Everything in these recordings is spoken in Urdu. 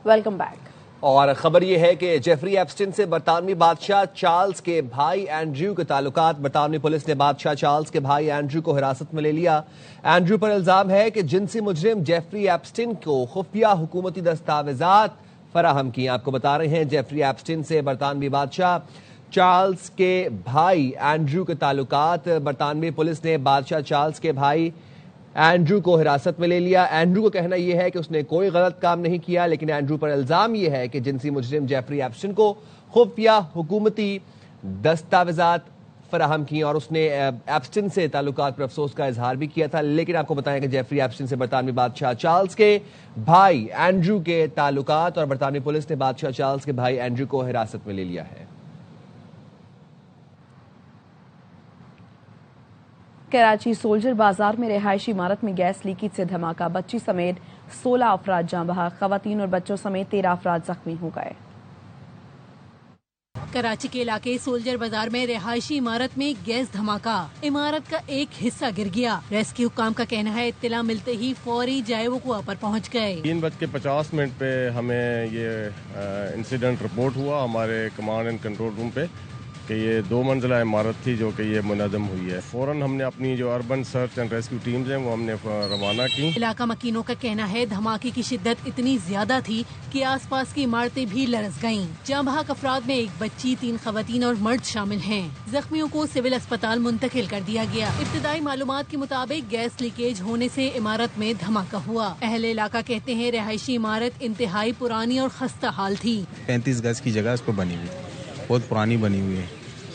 Welcome back. اور خبر یہ ہے کہ جیفری ایپسٹن سے برطانوی بادشاہ چارلز کے بھائی اینڈریو کے تعلقات۔ برطانوی پولیس نے بادشاہ چارلز کے بھائی اینڈریو کو حراست میں لے لیا۔ اینڈریو پر الزام ہے کہ جنسی مجرم جیفری ایپسٹن کو خفیہ حکومتی دستاویزات فراہم کی۔ آپ کو بتا رہے ہیں جیفری ایپسٹن سے برطانوی بادشاہ چارلز کے بھائی اینڈریو کے تعلقات۔ برطانوی پولیس نے بادشاہ چارلز کے بھائی اینڈریو کو حراست میں لے لیا۔ اینڈریو کا کہنا یہ ہے کہ اس نے کوئی غلط کام نہیں کیا، لیکن اینڈریو پر الزام یہ ہے کہ جنسی مجرم جیفری ایپسٹن کو خفیہ حکومتی دستاویزات فراہم کی، اور اس نے ایپسٹن سے تعلقات پر افسوس کا اظہار بھی کیا تھا۔ لیکن آپ کو بتائیں کہ جیفری ایپسٹن سے برطانوی بادشاہ چارلز کے بھائی اینڈریو کے تعلقات، اور برطانوی پولیس نے بادشاہ چارلز کے بھائی اینڈریو کو حراست میں لے لیا ہے۔ کراچی سولجر بازار میں رہائشی عمارت میں گیس لیکیج سے دھماکہ، بچی سمیت 16 افراد جاں بحق، خواتین اور بچوں سمیت 13 افراد زخمی ہو گئے۔ کراچی کے علاقے سولجر بازار میں رہائشی عمارت میں گیس دھماکہ، عمارت کا ایک حصہ گر گیا۔ ریسکیو حکام کا کہنا ہے اطلاع ملتے ہی فوری جائے وقوع پر پہنچ گئے۔ 3:50 پہ ہمیں یہ انسیڈنٹ رپورٹ ہوا ہمارے کمانڈ اینڈ کنٹرول روم پہ کہ یہ 2 منزلہ عمارت تھی جو کہ یہ منہدم ہوئی ہے۔ فوراً ہم نے اپنی جو urban search and rescue teams ہیں وہ ہم نے روانہ کی۔ علاقہ مکینوں کا کہنا ہے دھماکے کی شدت اتنی زیادہ تھی کہ آس پاس کی عمارتیں بھی لرز گئیں۔ جاں بحق افراد میں ایک بچی، 3 خواتین اور مرد شامل ہیں۔ زخمیوں کو سول اسپتال منتقل کر دیا گیا۔ ابتدائی معلومات کے مطابق گیس لیکیج ہونے سے عمارت میں دھماکہ ہوا۔ اہل علاقہ کہتے ہیں رہائشی عمارت انتہائی پرانی اور خستہ حال تھی۔ 35 گز کی جگہ اس پہ بنی ہوئی، بہت پرانی بنی ہوئی ہے،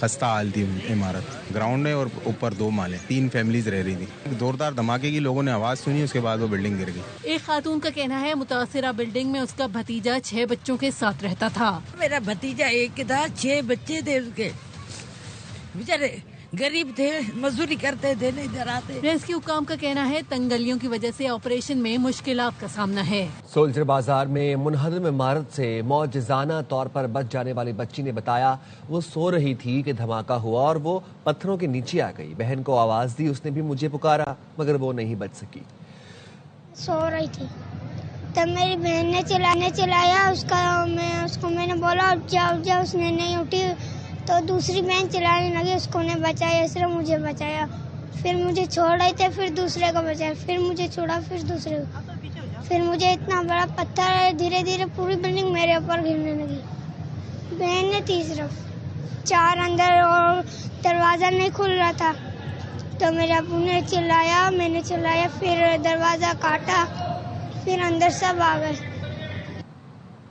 خستہ حال تھی عمارت۔ گراؤنڈ ہے اور اوپر 2 مالے، 3 فیملیز رہ رہی تھی۔ زوردار دھماکے کی لوگوں نے آواز سنی، اس کے بعد وہ بلڈنگ گر گئی۔ ایک خاتون کا کہنا ہے متاثرہ بلڈنگ میں اس کا بھتیجا 6 بچوں کے ساتھ رہتا تھا۔ میرا بھتیجا ایک تھا، 6 بچے تھے اس کے، بیچارے غریب تھے، مزدوری کرتے تھے، نہیں ادھر آتے۔ ریسکیو حکام کا کہنا ہے تنگ گلیوں کی وجہ سے آپریشن میں مشکلات کا سامنا ہے۔ سولجر بازار میں منہدم عمارت سے معجزانہ طور پر بچ جانے والی بچی نے بتایا وہ سو رہی تھی کہ دھماکہ ہوا اور وہ پتھروں کے نیچے آ گئی۔ بہن کو آواز دی، اس نے بھی مجھے پکارا مگر وہ نہیں بچ سکی۔ سو رہی تھی تب میری بہن نے چلایا اس کو میں نے بولا اٹھ جا، اس نے نہیں اٹھی تو دوسری بہن چلانے لگی، اس کو نے بچایا، اس نے مجھے بچایا، پھر مجھے چھوڑ رہے تھے، پھر دوسرے کو بچایا، پھر مجھے چھوڑا، پھر دوسرے کو، پھر مجھے اتنا بڑا پتھر دھیرے دھیرے پوری بلڈنگ میرے اوپر گرنے لگی۔ بہن نے تھی صرف 4 اندر اور دروازہ نہیں کھل رہا تھا تو میرے ابو نے چلایا، میں نے چلایا، پھر دروازہ کاٹا، پھر اندر سب آ گئے۔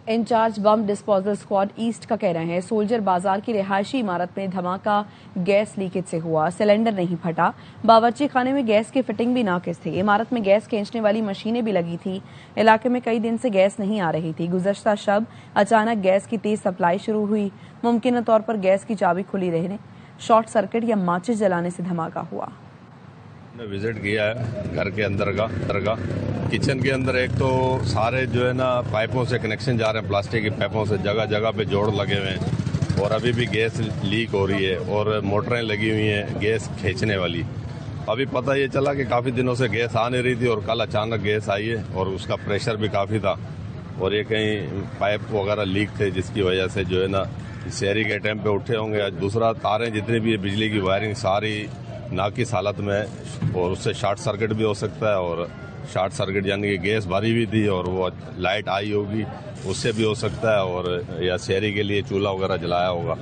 Incharge bomb disposal squad east کا کہنا ہے سولجر بازار کی رہائشی عمارت میں دھماکہ گیس لیکیج سے ہوا، سلنڈر نہیں پھٹا، باورچی خانے میں گیس کی فٹنگ بھی ناقص تھی، عمارت میں گیس کھینچنے والی مشینیں بھی لگی تھی۔ علاقے میں کئی دن سے گیس نہیں آ رہی تھی۔ گزشتہ شب اچانک گیس کی تیز سپلائی شروع ہوئی، ممکنہ طور پر گیس کی چابی کھلی رہنے، شارٹ سرکٹ یا ماچس جلانے سے دھماکہ ہوا۔ نے وزٹ کیا ہے گھر کے اندر کا کچن کے اندر، ایک تو سارے جو ہے نا پائپوں سے کنیکشن جا رہے ہیں، پلاسٹک کی پائپوں سے جگہ جگہ پہ جوڑ لگے ہوئے ہیں، اور ابھی بھی گیس لیک ہو رہی ہے اور موٹریں لگی ہوئی ہیں گیس کھینچنے والی۔ ابھی پتہ یہ چلا کہ کافی دنوں سے گیس آ نہیں رہی تھی اور کل اچانک گیس آئی ہے اور اس کا پریشر بھی کافی تھا، اور یہ کہیں پائپ وغیرہ لیک تھے جس کی وجہ سے جو ہے نا شہری کے ٹائم پہ اٹھے ہوں گے۔ دوسرا تاریں جتنی بھی بجلی کی وائرنگ ساری ناقص حالت میں ہے، اور اس سے شارٹ سرکٹ بھی ہو سکتا ہے، اور شارٹ سرکٹ یعنی کہ گیس بھری ہوئی تھی اور وہ لائٹ آئی ہوگی اس سے بھی ہو سکتا ہے، اور یا شہری کے لیے چولہا وغیرہ جلایا ہوگا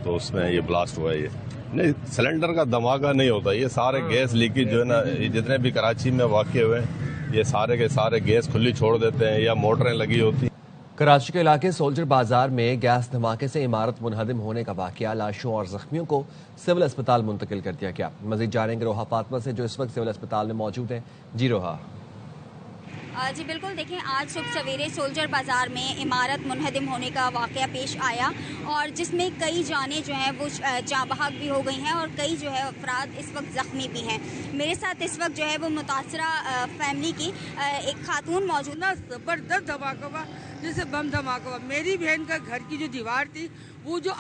تو اس میں یہ بلاسٹ ہوا ہے۔ یہ نہیں، سلنڈر کا دھماکہ نہیں ہوتا، یہ سارے گیس لیکیج جو ہے نا جتنے بھی کراچی میں واقع ہوئے ہیں یہ سارے کے سارے گیس کھلی چھوڑ دیتے ہیں یا موٹریں لگی ہوتی ہیں۔ کراچی کے علاقے سولجر بازار میں گیس دھماکے سے عمارت منہدم ہونے کا واقعہ، لاشوں اور زخمیوں کو سول اسپتال منتقل کر دیا گیا۔ مزید جانیں گے روحا فاطمہ سے جو اس وقت سول اسپتال میں موجود ہیں۔ جی روحا۔ جی بالکل، دیکھیں آج صبح سویرے سولجر بازار میں عمارت منہدم ہونے کا واقعہ پیش آیا، اور جس میں کئی جانیں جو ہیں وہ جاں بحق بھی ہو گئی ہیں اور کئی جو ہے افراد اس وقت زخمی بھی ہیں۔ میرے ساتھ اس وقت جو ہے وہ متاثرہ فیملی کی ایک خاتون موجود۔ زبردست دھماکہ ہوا، جیسے بم دھماکہ ہوا۔ میری بہن کا گھر کی جو دیوار تھی وہ جو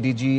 DG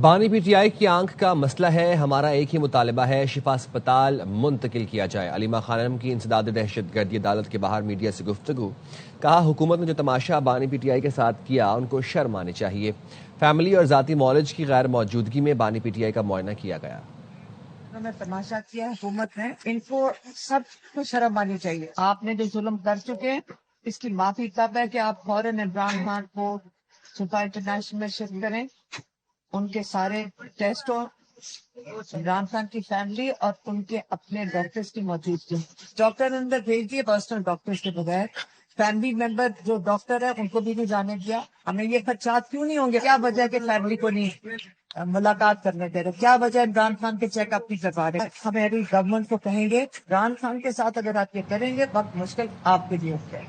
بانی پی ٹی آئی کی آنکھ کا مسئلہ ہے، ہمارا ایک ہی مطالبہ ہے، شفا اسپتال منتقل کیا جائے۔ علیمہ خانم کی انسداد دہشت گردی عدالت کے باہر میڈیا سے گفتگو، کہا حکومت نے جو تماشا بانی پی ٹی آئی کے ساتھ کیا ان کو شرم آنی چاہیے۔ فیملی اور ذاتی معالج کی غیر موجودگی میں بانی پی ٹی آئی کا معائنہ کیا گیا۔ میں تماشا کیا حکومت نے، ان کو سب کو شرم آنی چاہیے۔ آپ نے جو ظلم کر چکے ہیں اس کی معافی تب ہے کہ آپ فوراً عمران خان کو شفا انٹرنیشنل میں شفٹ کریں، ان کے سارے ٹیسٹ ہوں، عمران خان کی فیملی اور ان کے اپنے ڈاکٹرز کی موجودگی۔ ڈاکٹر اندر بھیج دیے پرسنل ڈاکٹرز کے بغیر، فیملی ممبر جو ڈاکٹر ہے ان کو بھی نہیں جانے دیا۔ ہمیں یہ خدشات کیوں نہیں ہوں گے؟ کیا وجہ کہ فیملی کو نہیں ملاقات کرنے دے رہے؟ کیا وجہ عمران خان کے چیک اپ نہیں کروا رہے؟ ہماری گورنمنٹ کو کہیں گے عمران خان کے ساتھ اگر آپ یہ کریں گے وقت مشکل آپ کے لیے ہو جائے۔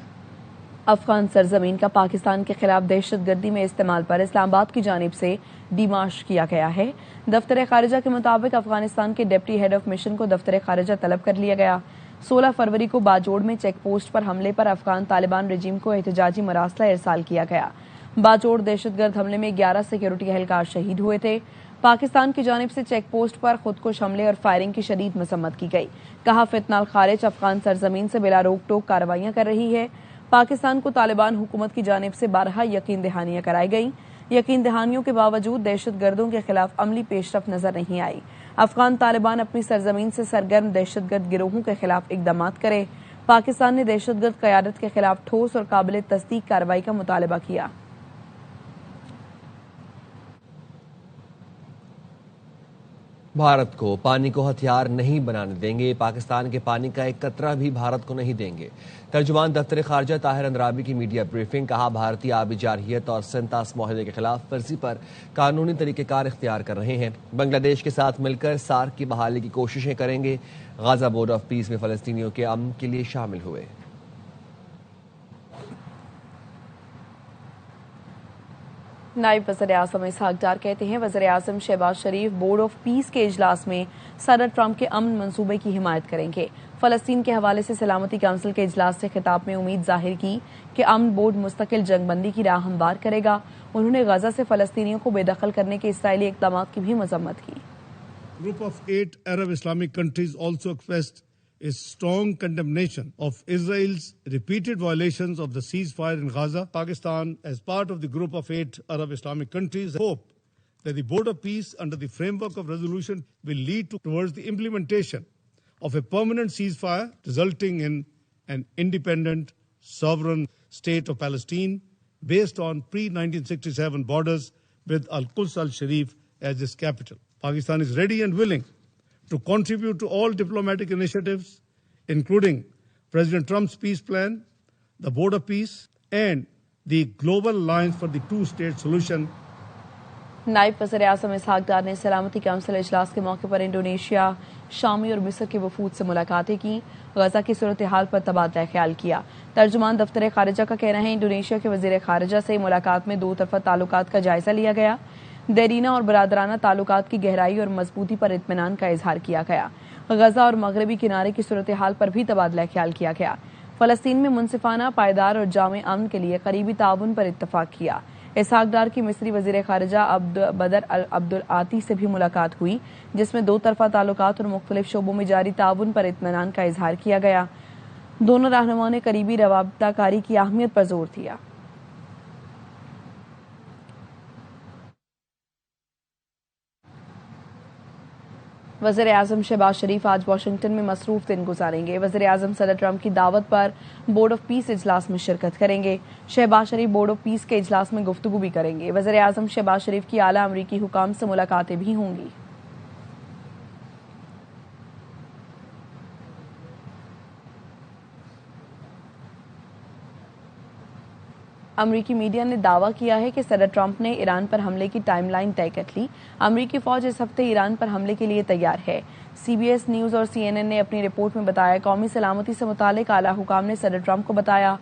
افغان سرزمین کا پاکستان کے خلاف دہشت گردی میں استعمال پر اسلام آباد کی جانب سے ڈیمارش کیا گیا ہے۔ دفتر خارجہ کے مطابق افغانستان کے ڈپٹی ہیڈ آف مشن کو دفتر خارجہ طلب کر لیا گیا۔ 16 فروری کو باجوڑ میں چیک پوسٹ پر حملے پر افغان طالبان رجیم کو احتجاجی مراسلہ ارسال کیا گیا۔ باجوڑ دہشت گرد حملے میں 11 سیکیورٹی اہلکار شہید ہوئے تھے۔ پاکستان کی جانب سے چیک پوسٹ پر خودکش حملے اور فائرنگ کی شدید مذمت کی گئی۔ کہا فتنہ الخارج افغان سرزمین سے بلا روک ٹوک کارروائیاں کر رہی ہے۔ پاکستان کو طالبان حکومت کی جانب سے بارہا یقین دہانیاں کرائی گئیں۔ یقین دہانیوں کے باوجود دہشت گردوں کے خلاف عملی پیش رفت نظر نہیں آئی۔ افغان طالبان اپنی سرزمین سے سرگرم دہشت گرد گروہوں کے خلاف اقدامات کرے۔ پاکستان نے دہشت گرد قیادت کے خلاف ٹھوس اور قابل تصدیق کارروائی کا مطالبہ کیا۔ بھارت کو پانی کو ہتھیار نہیں بنانے دیں گے، پاکستان کے پانی کا ایک قطرہ بھی بھارت کو نہیں دیں گے۔ ترجمان دفتر خارجہ طاہر اندرابی کی میڈیا بریفنگ، کہا بھارتی آبی جارحیت اور سنتاس معاہدے کے خلاف ورزی پر قانونی طریقہ کار اختیار کر رہے ہیں۔ بنگلہ دیش کے ساتھ مل کر سارک کی بحالی کی کوششیں کریں گے۔ غازہ بورڈ آف پیس میں فلسطینیوں کے امن کے لیے شامل ہوئے۔ نائب وزیر اعظم اسحاق ڈار کہتے ہیں وزیر اعظم شہباز شریف بورڈ آف پیس کے اجلاس میں صدر ٹرمپ کے امن منصوبے کی حمایت کریں گے۔ فلسطین کے حوالے سے سلامتی کونسل کے اجلاس سے خطاب میں امید ظاہر کی کہ امن بورڈ مستقل جنگ بندی کی راہ ہموار کرے گا۔ انہوں نے غزہ سے فلسطینیوں کو بے دخل کرنے کے اسرائیلی اقدامات کی بھی مذمت کی۔ Group of 8 Arab Islamic countries also expressed a strong condemnation of Israel's repeated violations of the ceasefire in Gaza. Pakistan, as part of the Group of 8 Arab Islamic countries, hope that the Board of Peace under the framework of resolution will lead towards the implementation of a permanent ceasefire resulting in an independent, sovereign state of Palestine based on pre-1967 borders with Al-Quds al-Sharif as its capital. Pakistan is ready and willing to contribute to all diplomatic initiatives, including President Trump's peace plan, the Board of Peace, and the Global Alliance for the Two-State Solution. نائب وزیر اعظم اسحاق ڈار نے سلامتی کونسل اجلاس کے موقع پر انڈونیشیا، شامی اور مصر کے وفود سے ملاقاتیں کی۔ غزہ کی صورتحال پر تبادلہ خیال کیا۔ ترجمان دفتر خارجہ کا کہنا ہے انڈونیشیا کے وزیر خارجہ سے ملاقات میں دو طرفہ تعلقات کا جائزہ لیا گیا۔ دیرینہ اور برادرانہ تعلقات کی گہرائی اور مضبوطی پر اطمینان کا اظہار کیا گیا۔ غزہ اور مغربی کنارے کی صورتحال پر بھی تبادلہ خیال کیا گیا۔ فلسطین میں منصفانہ، پائیدار اور جامع امن کے لیے قریبی تعاون پر اتفاق کیا۔ اسحاق ڈار کی مصری وزیر خارجہ بدر عبدالعاطی سے بھی ملاقات ہوئی، جس میں دو طرفہ تعلقات اور مختلف شعبوں میں جاری تعاون پر اطمینان کا اظہار کیا گیا۔ دونوں رہنماؤں نے قریبی رابطہ کاری کی اہمیت پر زور دیا۔ وزیر اعظم شہباز شریف آج واشنگٹن میں مصروف دن گزاریں گے۔ وزیر اعظم صدر ٹرمپ کی دعوت پر بورڈ آف پیس اجلاس میں شرکت کریں گے۔ شہباز شریف بورڈ آف پیس کے اجلاس میں گفتگو بھی کریں گے۔ وزیر اعظم شہباز شریف کی اعلیٰ امریکی حکام سے ملاقاتیں بھی ہوں گی۔ امریکی میڈیا نے دعویٰ کیا ہے کہ صدر ٹرمپ نے ایران پر حملے کی ٹائم لائن طے کر لی۔ امریکی فوج اس ہفتے ایران پر حملے کے لیے تیار ہے۔ سی بی ایس نیوز اور CNN نے اپنی رپورٹ میں بتایا قومی سلامتی سے متعلق اعلیٰ حکام نے صدر ٹرمپ کو بتایا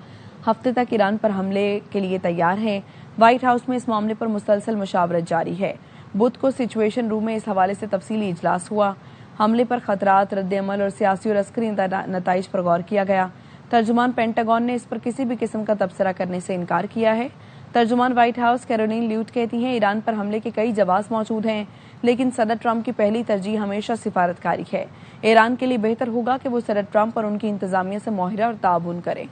ہفتے تک ایران پر حملے کے لیے تیار ہیں۔ وائٹ ہاؤس میں اس معاملے پر مسلسل مشاورت جاری ہے۔ بدھ کو سچویشن روم میں اس حوالے سے تفصیلی اجلاس ہوا۔ حملے پر خطرات، رد عمل اور سیاسی اور عسکری نتائج پر غور کیا گیا۔ ترجمان پینٹاگون نے اس پر کسی بھی قسم کا تبصرہ کرنے سے انکار کیا ہے۔ ترجمان وائٹ ہاؤس کیرولین لیوٹ کہتی ہیں ایران پر حملے کے کئی جواز موجود ہیں، لیکن صدر ٹرمپ کی پہلی ترجیح ہمیشہ سفارتکاری ہے۔ ایران کے لیے بہتر ہوگا کہ وہ صدر ٹرمپ اور ان کی انتظامیہ سے معاہدہ اور تعاون کریں۔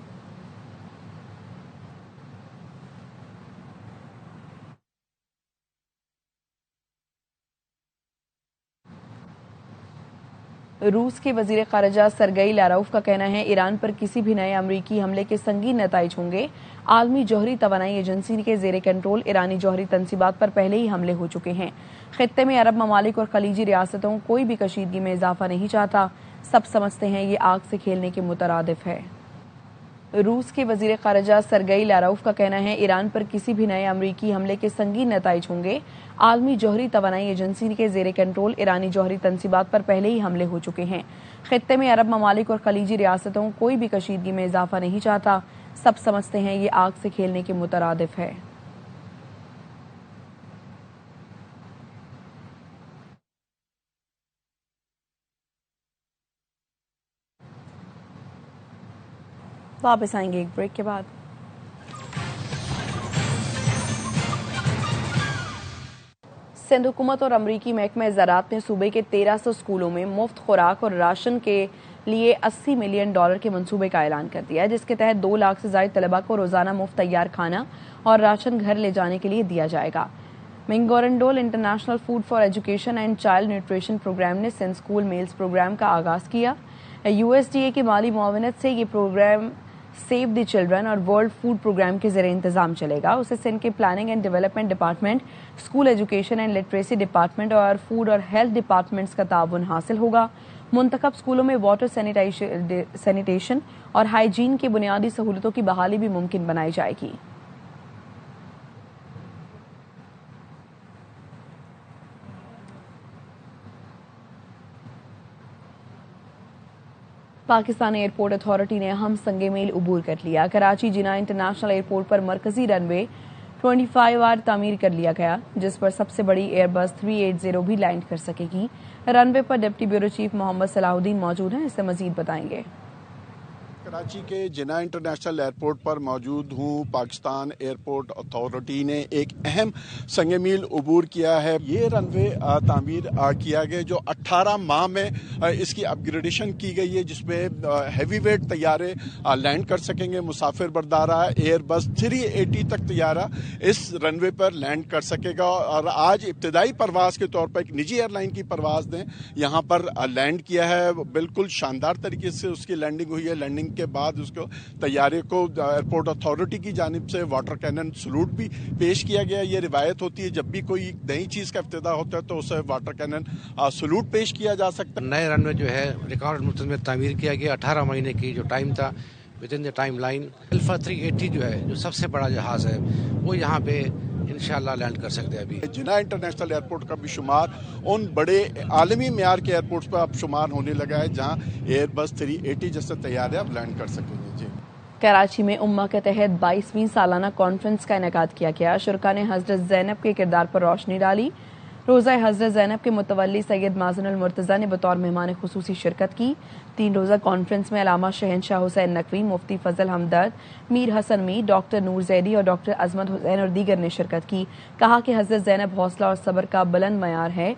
روس کے وزیر خارجہ سرگئی لاروف کا کہنا ہے ایران پر کسی بھی نئے امریکی حملے کے سنگین نتائج ہوں گے۔ عالمی جوہری توانائی ایجنسی کے زیر کنٹرول ایرانی جوہری تنصیبات پر پہلے ہی حملے ہو چکے ہیں۔ خطے میں عرب ممالک اور خلیجی ریاستوں کوئی بھی کشیدگی میں اضافہ نہیں چاہتا، سب سمجھتے ہیں یہ آگ سے کھیلنے کے مترادف ہے۔ روس کے وزیر خارجہ سرگئی لاروف کا کہنا ہے ایران پر کسی بھی نئے امریکی حملے کے سنگین نتائج ہوں گے۔ عالمی جوہری توانائی ایجنسی کے زیر کنٹرول ایرانی جوہری تنصیبات پر پہلے ہی حملے ہو چکے ہیں۔ خطے میں عرب ممالک اور خلیجی ریاستوں کوئی بھی کشیدگی میں اضافہ نہیں چاہتا، سب سمجھتے ہیں یہ آگ سے کھیلنے کے مترادف ہے۔ واپس آئیں گے ایک بریک کے بعد۔ سندھ حکومت اور امریکی محکمہ زراعت نے صوبے کے 1300 اسکولوں میں مفت خوراک اور راشن کے لیے $80 ملین کے منصوبے کا اعلان کر دیا ہے، جس کے تحت 2 لاکھ سے زائد طلباء کو روزانہ مفت تیار کھانا اور راشن گھر لے جانے کے لیے دیا جائے گا۔ McGovern Dole international food for education and child nutrition program نے سندھ اسکول میلز پروگرام کا آغاز کیا۔ USDA کی مالی معاونت سے یہ پروگرام سیو دی چلڈرن اور ورلڈ فوڈ پروگرام کے زیر انتظام چلے گا۔ اسے سندھ کے planning and development department, school education and literacy department اور فوڈ اور ہیلتھ ڈپارٹمنٹس کا تعاون حاصل ہوگا۔ منتخب اسکولوں میں واٹر سینیٹیشن اور ہائیجین کی بنیادی سہولتوں کی بحالی بھی ممکن بنائی جائے گی۔ پاکستان ایئرپورٹ اتھارٹی نے اہم سنگ میل عبور کر لیا۔ کراچی جناح انٹرنیشنل ایئرپورٹ پر مرکزی رن وے 25R تعمیر کر لیا گیا، جس پر سب سے بڑی ایئر بس 380 بھی لینڈ کر سکے گی۔ رن وے پر ڈپٹی بیورو چیف محمد صلاح الدین موجود ہیں، اس سے مزید بتائیں گے۔ کراچی کے جناح انٹرنیشنل ایئرپورٹ پر موجود ہوں۔ پاکستان ایئرپورٹ اتھارٹی نے ایک اہم سنگ میل عبور کیا ہے۔ یہ رن وے تعمیر کیا گیا جو 18 ماہ میں اس کی اپ گریڈیشن کی گئی ہے، جس میں ہیوی ویٹ طیارے لینڈ کر سکیں گے۔ مسافر بردارہ ایئر بس 380 تک طیارہ اس رن وے پر لینڈ کر سکے گا، اور آج ابتدائی پرواز کے طور پر ایک نجی ایئر لائن کی پرواز نے یہاں پر لینڈ کیا ہے۔ بالکل شاندار طریقے سے اس کی لینڈنگ ہوئی ہے۔ لینڈنگ کے بعد اس کو طیارے کو ایئرپورٹ اتھارٹی کی جانب سے واٹر کینن سلوٹ بھی پیش کیا گیا۔ یہ روایت ہوتی ہے جب بھی کوئی نئی چیز کا افتتاح ہوتا ہے تو اسے واٹر کینن سلوٹ پیش کیا جا سکتا ہے۔ نئے رن وے جو ہے ریکارڈ مدت میں تعمیر کیا گیا، 18 مہینے کی جو ٹائم تھا with in the time line. Alpha 380 جو ہے جو سب سے بڑا جہاز ہے وہ یہاں پہ انشاءاللہ لینڈ کر سکتے ہیں۔ ابھی جناح انٹرنیشنل ایئرپورٹ کا بھی شمار ان بڑے عالمی معیار کے ایئرپورٹس پر اب شمار ہونے لگا ہے جہاں ایئر بس 380 جیسے طیارے اب لینڈ کر سکیں گے۔ جی کراچی میں امہ کے تحت 22ویں سالانہ کانفرنس کا انعقاد کیا گیا۔ شرکاء نے حضرت زینب کے کردار پر روشنی ڈالی۔ روزہ حضرت زینب کے متولی سید مازن المرتضیٰ نے بطور مہمان خصوصی شرکت کی۔ 3 روزہ کانفرنس میں علامہ شہنشاہ حسین نقوی، مفتی فضل ہمدرد، میر حسن میر، ڈاکٹر نور زیدی اور ڈاکٹر عظمت حسین اور دیگر نے شرکت کی۔ کہا کہ حضرت زینب حوصلہ اور صبر کا بلند معیار ہے۔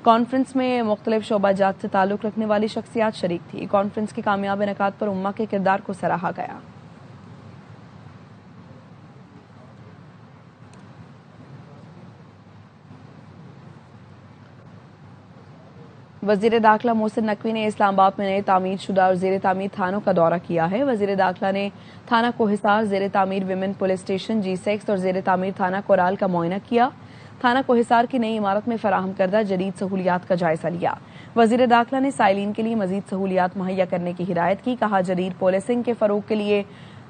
کانفرنس میں مختلف شعبہ جات سے تعلق رکھنے والی شخصیات شریک تھی۔ کانفرنس کے کامیاب انعقاد پر امہ کے کردار کو سراہا گیا۔ وزیر داخلہ محسن نقوی نے اسلام آباد میں نئے تعمیر شدہ اور زیر تعمیر تھانوں کا دورہ کیا ہے۔ وزیر داخلہ نے تھانہ کوہسار، زیر تعمیر ویمن پولیس اسٹیشن G6 اور زیر تعمیر تھانہ کورال کا معائنہ کیا۔ تھانہ کوہسار کی نئی عمارت میں فراہم کردہ جدید سہولیات کا جائزہ لیا۔ وزیر داخلہ نے سائلین کے لیے مزید سہولیات مہیا کرنے کی ہدایت کی۔ کہا جدید پولیسنگ کے فروغ کے لیے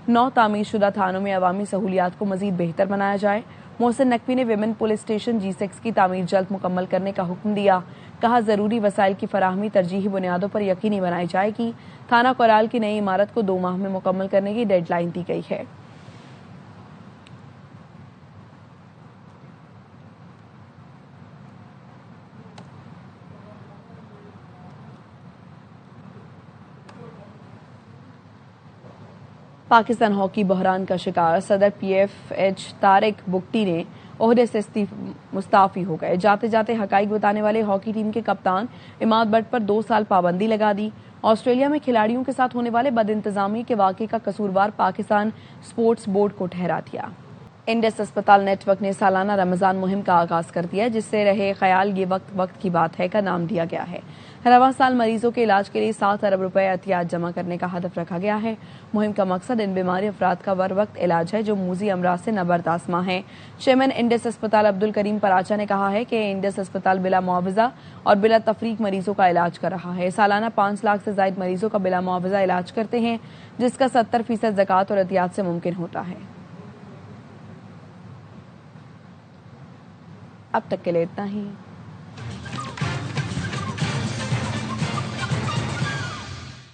9 تعمیر شدہ تھانوں میں عوامی سہولیات کو مزید بہتر بنایا جائے۔ محسن نقوی نے ویمن پولیس اسٹیشن G6 کی تعمیر جلد مکمل کرنے کا حکم دیا۔ کہا ضروری وسائل کی فراہمی ترجیحی بنیادوں پر یقینی بنائی جائے گی۔ تھانہ کورال کی نئی عمارت کو 2 ماہ میں مکمل کرنے کی ڈیڈ لائن دی گئی ہے۔ پاکستان ہاکی بحران کا شکار صدر PFH طارق بگٹی نے عہدے سے مستعفی ہو گئے. جاتے جاتے حقائق بتانے والے ہاکی ٹیم کے کپتان اماد بٹ پر 2 سال پابندی لگا دی. آسٹریلیا میں کھلاڑیوں کے ساتھ ہونے والے بد انتظامی کے واقعے کا قصوروار پاکستان سپورٹس بورڈ کو ٹھہرا دیا. انڈس اسپتال نیٹ ورک نے سالانہ رمضان مہم کا آغاز کر دیا, جس سے رہے خیال یہ وقت کی بات ہے کا نام دیا گیا ہے. رواں سال مریضوں کے علاج کے لیے 7 ارب روپے عطیات جمع کرنے کا ہدف رکھا گیا ہے. مہم کا مقصد ان بیماری افراد کا ور وقت علاج ہے جو موذی امراض سے نبردآسماں ہیں. چیئرمین انڈس اسپتال عبدالکریم پراچا نے کہا ہے کہ انڈس اسپتال بلا معاوضہ اور بلا تفریق مریضوں کا علاج کر رہا ہے. سالانہ 5 لاکھ سے زائد مریضوں کا بلا معاوضہ علاج کرتے ہیں, جس کا 70% زکوٰۃ اور عطیات سے ممکن ہوتا ہے. اب تک کے لیے اتنا ہی.